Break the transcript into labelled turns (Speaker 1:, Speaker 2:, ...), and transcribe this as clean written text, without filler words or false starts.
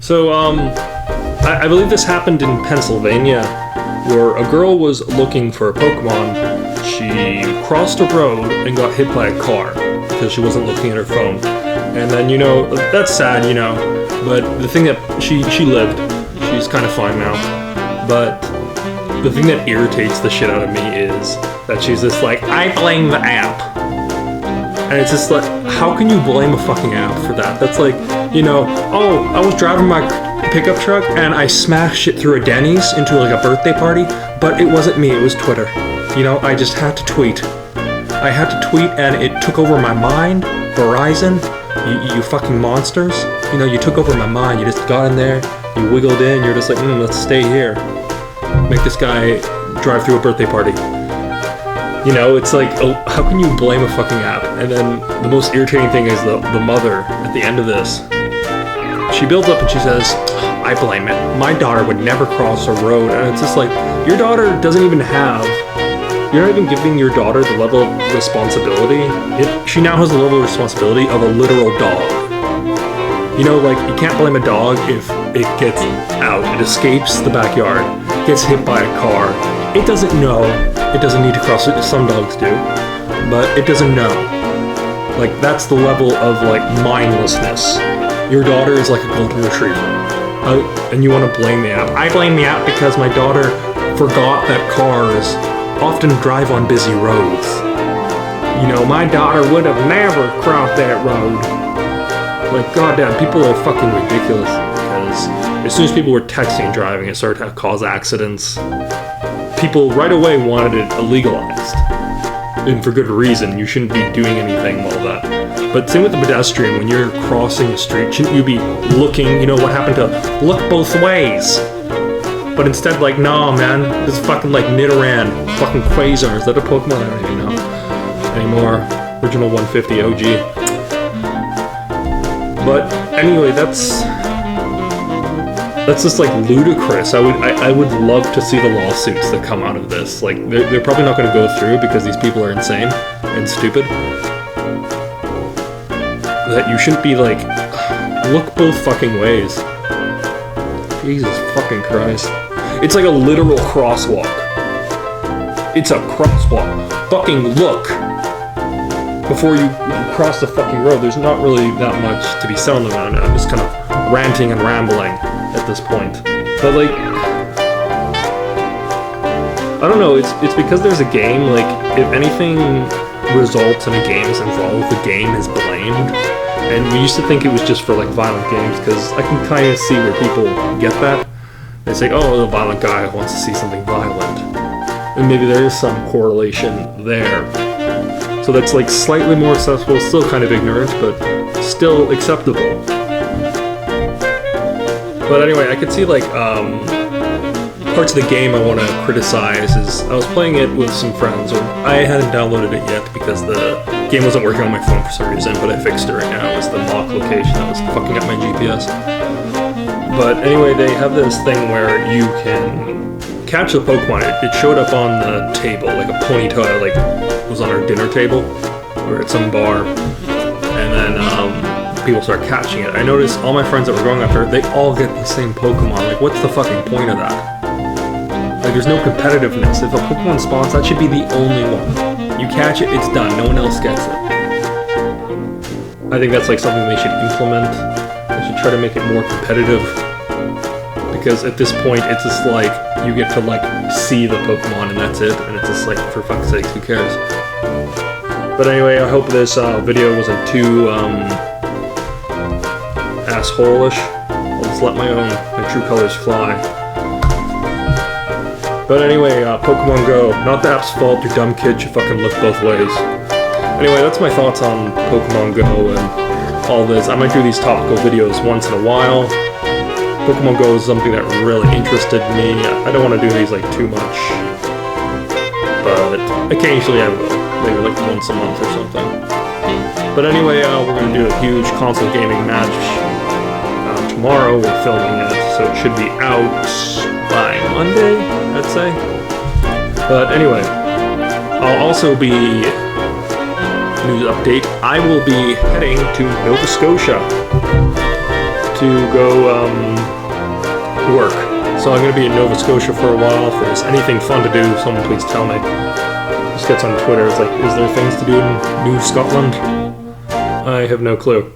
Speaker 1: So, I believe this happened in Pennsylvania, where a girl was looking for a Pokemon. She crossed a road and got hit by a car because she wasn't looking at her phone. And then, that's sad, but the thing that she lived, she's kind of fine now. But the thing that irritates the shit out of me is that she's just like, I blame the app. And it's just like, how can you blame a fucking app for that? That's like, oh, I was driving my pickup truck and I smashed it through a Denny's into like a birthday party, but it wasn't me, it was Twitter. I just had to tweet. I had to tweet and it took over my mind. Verizon, you fucking monsters. You took over my mind. You just got in there, you wiggled in, you're just like, let's stay here. Make this guy drive through a birthday party. It's like, oh, how can you blame a fucking app? And then the most irritating thing is the mother at the end of this. She builds up and she says, I blame it. My daughter would never cross a road. And it's just like, your daughter doesn't even have, you're not even giving your daughter the level of responsibility. She now has the level of responsibility of a literal dog. You can't blame a dog if it gets out, it escapes the backyard, gets hit by a car. It doesn't know. It doesn't need to cross it. Some dogs do, but it doesn't know. That's the level of mindlessness. Your daughter is like a golden retriever, and you want to blame the app. I blame the app because my daughter forgot that cars often drive on busy roads. My daughter would have never crossed that road. Goddamn, people are fucking ridiculous. Because as soon as people were texting and driving, it started to cause accidents. People right away wanted it illegalized. And for good reason, you shouldn't be doing anything while that. But same with the pedestrian, when you're crossing the street, shouldn't you be looking, what happened to look both ways? But instead, nah, man, this is fucking Nidoran, fucking Quasar. Is that a Pokemon? I don't even know anymore. Original 150 OG. But anyway, that's just ludicrous. I would love to see the lawsuits that come out of this. They're probably not going to go through because these people are insane and stupid. That you shouldn't be look both fucking ways. Jesus fucking Christ. It's like a literal crosswalk. It's a crosswalk. Fucking look before you cross the fucking road. There's not really that much to be said about it. I'm just kind of ranting and rambling at this point. But I don't know, it's because there's a game, if anything results in a game is involved, the game is blamed. And we used to think it was just for violent games, because I can kind of see where people get that. They say, oh, the violent guy wants to see something violent. And maybe there is some correlation there. So that's slightly more accessible, still kind of ignorant, but still acceptable. But anyway, I could see parts of the game I want to criticize is I was playing it with some friends, or I hadn't downloaded it yet because the game wasn't working on my phone for some reason, but I fixed it right now. It was the mock location that was fucking up my GPS. But anyway, they have this thing where you can catch the Pokemon. It showed up on the table, a Ponyta, was on our dinner table. We were at some bar, and then people start catching it. I noticed all my friends that were going after it, they all get the same Pokemon. What's the fucking point of that? There's no competitiveness. If a Pokemon spawns, that should be the only one. You catch it, it's done. No one else gets it. I think that's something they should implement. They should try to make it more competitive. Because at this point, it's just you get to see the Pokemon and that's it. And it's just for fuck's sake, who cares? But anyway, I hope this video wasn't too asshole-ish. I'll just let my true colors fly. But anyway, Pokemon Go, not the app's fault, you dumb kid should fucking look both ways. Anyway, that's my thoughts on Pokemon Go and all this. I might do these topical videos once in a while. Pokemon Go is something that really interested me. I don't want to do these too much, but occasionally I will. Maybe once a month or something. But anyway, we're going to do a huge console gaming match. Tomorrow we're filming it, so it should be out by Monday, I'd say. But anyway, I'll also be, news update, I will be heading to Nova Scotia to go work. So I'm going to be in Nova Scotia for a while. If there's anything fun to do, someone please tell me. Just gets on Twitter. It's like, is there things to do in New Scotland? I have no clue.